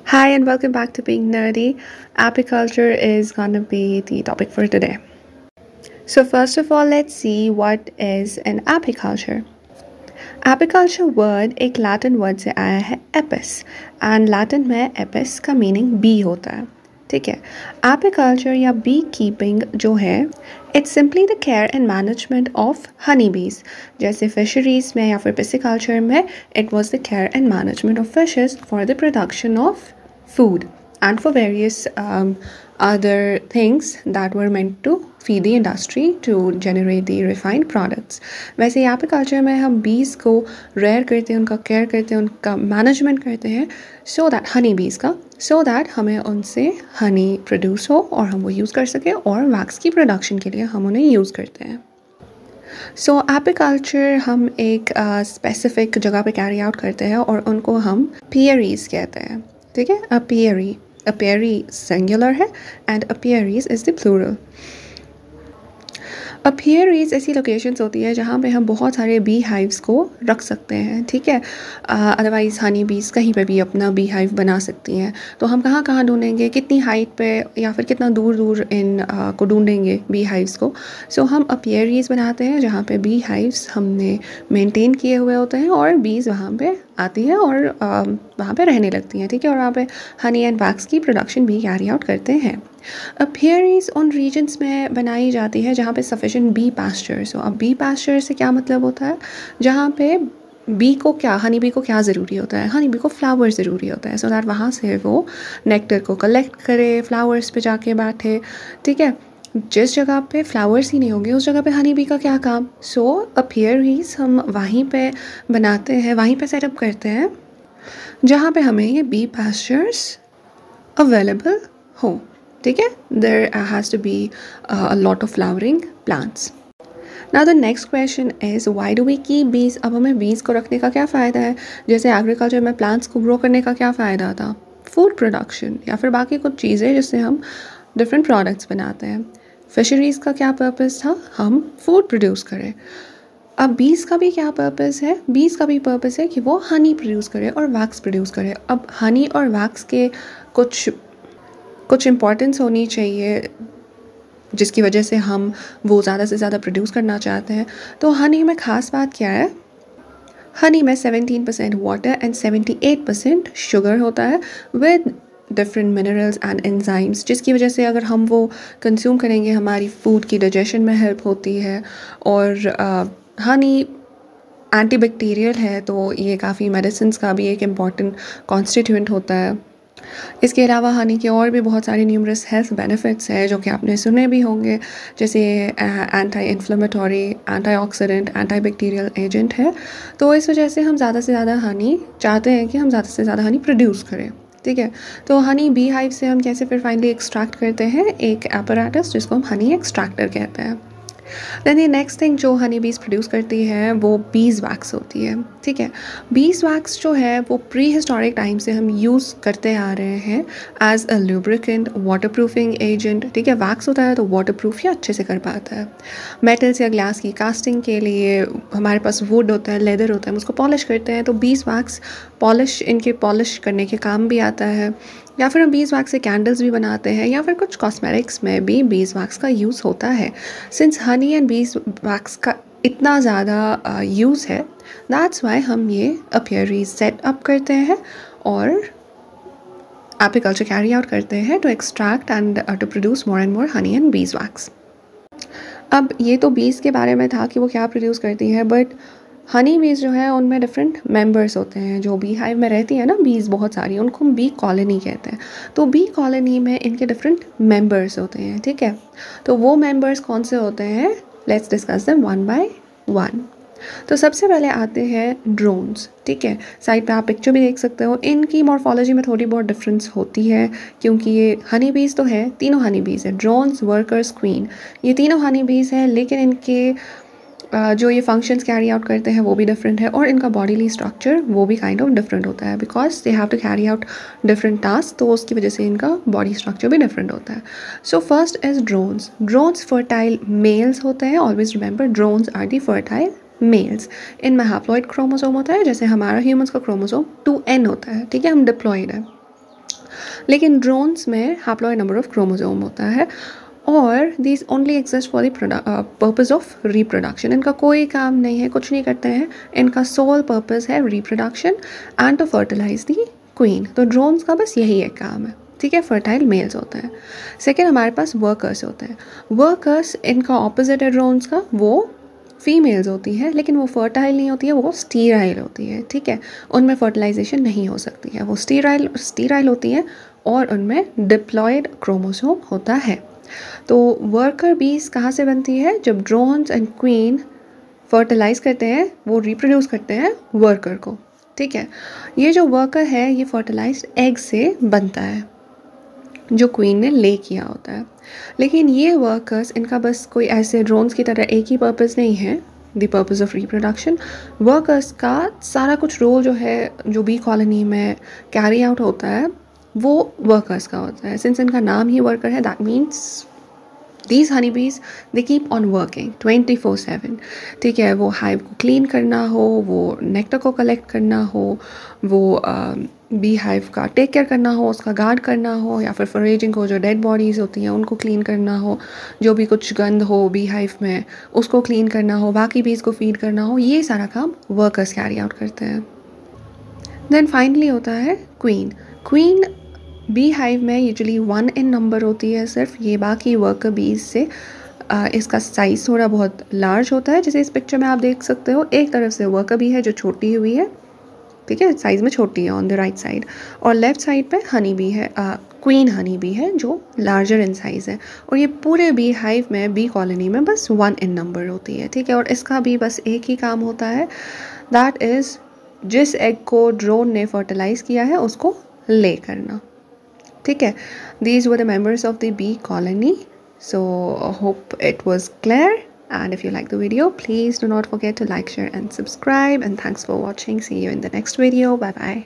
Hi, and welcome back to Being Nerdy. Apiculture is gonna be the topic for today. So, first of all, let's see what is an apiculture. Apiculture word एक Latin word से आया है apis, and Latin में apis का meaning bee होता है. ठीक है. Apiculture या bee keeping जो है it's simply the care and management of honeybees. जैसे fisheries में या फिर pisciculture में it was the care and management of fishes for the production of food and for various other things that were meant to feed the industry to generate the refined products. वैसे यहाँ पे culture में हम बीज को rare करते हैं, उनका केयर करते हैं, उनका मैनेजमेंट करते हैं सो दैट हनी बीज का सो दैट हमें उनसे हनी प्रोड्यूस हो और हम वो यूज़ कर सकें और वैक्स की प्रोडक्शन के लिए हम उन्हें यूज़ करते हैं. सो एपिकल्चर हम एक स्पेसिफिक जगह पे कैरी आउट करते हैं और उनको हम पियरीज कहते हैं. ठीक है. अपियरी सिंगुलर है एंड अपियरीज इज़ द प्लूरल. अपियरीज ऐसी लोकेशंस होती है जहाँ पे हम बहुत सारे बी हाइव्स को रख सकते हैं. ठीक है. अदरवाइज़ हनी बीज कहीं पे भी अपना बी हाइव बना सकती हैं. तो हम कहाँ कहाँ ढूंढेंगे, कितनी हाइट पे या फिर कितना दूर दूर इन को ढूंढेंगे बी हाइव्स को. सो हम अपियरीज बनाते हैं जहाँ पे बी हाइव्स हमने मेंटेन किए हुए होते हैं और बीज वहाँ पे आती हैं और वहाँ पे रहने लगती हैं. ठीक है. और वहाँ पे हनी एंड वैक्स की प्रोडक्शन भी कैरी आउट करते हैं. अपियरीज उन रीजन्स में बनाई जाती है जहाँ पे सफिशेंट बी पास्चर्स हो. अब बी पास्चर से क्या मतलब होता है, जहाँ पे बी को क्या, हनी बी को क्या ज़रूरी होता है, हनी बी को फ्लावर ज़रूरी होता है सो दैट वहाँ से वो नेक्टर को कलेक्ट करे, फ्लावर्स पे जाके बैठे. ठीक है. जिस जगह पे फ्लावर्स ही नहीं होंगे उस जगह पे हनी बी का क्या काम. सो अपियरीज हम वहीं पे बनाते हैं, वहीं पे सेटअप करते हैं जहाँ पे हमें ये बी पास्चर्स अवेलेबल हो. ठीक है. There has to be a lot of flowering plants. Now the next question is why do we keep bees? अब हमें bees को रखने का क्या फ़ायदा है. जैसे एग्रीकल्चर में प्लांट्स को ग्रो करने का क्या फ़ायदा था, फूड प्रोडक्शन या फिर बाकी कुछ चीज़ें जिससे हम डिफरेंट प्रोडक्ट्स बनाते हैं. फिशरीज़ का क्या पर्पस था, हम फूड प्रोड्यूस करें. अब बीज का भी क्या पर्पस है, बीज का भी पर्पस है कि वो हनी प्रोड्यूस करे और वैक्स प्रोड्यूस करे. अब हनी और वैक्स के कुछ इम्पॉर्टेंस होनी चाहिए जिसकी वजह से हम वो ज़्यादा से ज़्यादा प्रोड्यूस करना चाहते हैं. तो हनी में ख़ास बात क्या है, हनी में 17% वाटर एंड 78% शुगर होता है with different minerals and enzymes, जिसकी वजह से अगर हम वो कंज्यूम करेंगे हमारी फूड की डाइजेशन में हेल्प होती है. और हनी एंटीबैक्टीरियल है तो ये काफ़ी मेडिसिन का भी एक इम्पॉर्टेंट कॉन्स्टिट्यूएंट होता है. इसके अलावा हनी के और भी बहुत सारे न्यूमरस हेल्थ बेनिफिट्स हैं जो कि आपने सुने भी होंगे, जैसे anti inflammatory, antioxidant, antibacterial agent है. तो इस वजह से हम ज़्यादा से ज़्यादा हनी चाहते हैं कि हम ज़्यादा से ज़्यादा हनी प्रोड्यूस करें. ठीक है. तो हनी बी हाइव से हम कैसे फिर फाइनली एक्सट्रैक्ट करते हैं, एक एपरेटस जिसको हम हनी एक्सट्रैक्टर कहते हैं. देन ये नेक्स्ट थिंग जो हनी बीज प्रोड्यूस करती है वो बीज वैक्स होती है. ठीक है. बीज वैक्स जो है वो प्री हिस्टोरिक टाइम से हम यूज़ करते आ रहे हैं as a lubricant, water proofing agent. ठीक है. वैक्स होता है तो वाटर प्रूफ ही अच्छे से कर पाता है. मेटल्स या ग्लास की कास्टिंग के लिए हमारे पास वुड होता है, लेदर होता है, हम उसको पॉलिश करते हैं तो बीज वैक्स इनके पॉलिश करने के काम भी आता है. या फिर हम बीज वैक्स से कैंडल्स भी बनाते हैं या फिर कुछ कॉस्मेटिक्स में भी बीज वैक्स का यूज़ होता है. Since Honey and bees wax का इतना ज़्यादा यूज़ है दैट्स वाई हम ये अपियरीज सेट अप करते हैं और एपिकल्चर कैरी आउट करते हैं to extract and to produce more and more honey and bees wax. अब ये तो बीज के बारे में था कि वो क्या प्रोड्यूस करती है, बट हनी बीज जो है उनमें डिफरेंट मेंबर्स होते हैं. जो बी हाइव में रहती है ना बीज बहुत सारी, उनको हम बी कॉलोनी कहते हैं. तो बी कॉलोनी में इनके डिफरेंट मेंबर्स होते हैं. ठीक है. तो वो मेंबर्स कौन से होते हैं, let's discuss them one by one. तो सबसे पहले आते हैं ड्रोन्स. ठीक है. साइड पे आप पिक्चर भी देख सकते हो. इनकी मॉर्फोलॉजी में थोड़ी बहुत डिफरेंस होती है क्योंकि ये हनी बीज तो है, तीनों हनी बीज है, ड्रोन्स, वर्कर्स, क्वीन, ये तीनों हनी बीज हैं, लेकिन इनके जो ये फंक्शंस कैरी आउट करते हैं वो भी डिफरेंट है और इनका बॉडीली स्ट्रक्चर वो भी काइंड ऑफ डिफरेंट होता है because they have to carry out different task. तो उसकी वजह से इनका बॉडी स्ट्रक्चर भी डिफरेंट होता है. So first is drones. Drones fertile males होते हैं. Always remember drones are the fertile males. इनमें हैप्लॉइड क्रोमोसोम होता है, जैसे हमारा ह्यूमन्स का क्रोमोसोम 2n होता है. ठीक है. हम डिप्लॉइड है. लेकिन ड्रोन्स में हैप्लॉइड नंबर ऑफ क्रोमोसोम होता है और these only exist for the purpose of reproduction. इनका कोई काम नहीं है, कुछ नहीं करते हैं, इनका सोल पर्पज़ है reproduction and to fertilise the queen. तो ड्रोन्स का बस यही एक काम है, ठीक है। फर्टाइल मेल्स होते हैं। सेकेंड हमारे पास वर्कर्स होते हैं। वर्कर्स इनका ऑपोजिट है ड्रोन्स का, वो फीमेल्स होती है लेकिन वो फर्टाइल नहीं होती है, वो स्टीराइल होती है, ठीक है। उनमें फर्टिलाइजेशन नहीं हो सकती है, वो स्टीराइल होती है और उनमें डिप्लॉयड क्रोमोसोम होता है। तो वर्कर बीज कहाँ से बनती है? जब ड्रोन्स एंड क्वीन फर्टिलाइज करते हैं, वो रिप्रोड्यूस करते हैं वर्कर को, ठीक है। ये जो वर्कर है ये फर्टिलाइज्ड एग से बनता है जो क्वीन ने ले किया होता है। लेकिन ये वर्कर्स, इनका बस कोई ऐसे ड्रोन्स की तरह एक ही पर्पज़ नहीं है, the purpose of reproduction. Workers का सारा कुछ रोल जो है, जो बी कॉलोनी में कैरी आउट होता है, वो वर्कर्स का होता है। सिंस इनका नाम ही वर्कर है, that means these honeybees they keep on working 24/7, ठीक है। वो हाइव को क्लीन करना हो, वो नेक्टर को कलेक्ट करना हो, वो बी हाइव का टेक केयर करना हो, उसका गार्ड करना हो, या फिर फॉरेजिंग को जो डेड बॉडीज़ होती हैं उनको क्लीन करना हो, जो भी कुछ गंद हो बी हाइव में उसको क्लीन करना हो, बाकी बीज को फीड करना हो, ये सारा काम वर्कर्स कैरी आउट करते हैं। देन फाइनली होता है क्वीन। क्वीन बी हाइव में यूजुअली 1 इन नंबर होती है सिर्फ, ये बाकी वर्कर बीज से इसका साइज़ थोड़ा बहुत लार्ज होता है। जैसे इस पिक्चर में आप देख सकते हो, एक तरफ से वर्कर बी है जो छोटी हुई है, ठीक है, साइज़ में छोटी है ऑन द राइट साइड, और लेफ्ट साइड पे हनी बी है, क्वीन हनी बी है जो लार्जर इन साइज़ है। और ये पूरे बी हाइव में, बी कॉलोनी में बस 1 इन नंबर होती है, ठीक है। और इसका भी बस एक ही काम होता है, दैट इज़ जिस एग को ड्रोन ने फर्टिलाइज़ किया है उसको ले करना, ठीक है। These were the members of the bee colony. So hope it was clear, and if you like the video, please do not forget to like, share and subscribe, and thanks for watching. See you in the next video. Bye bye.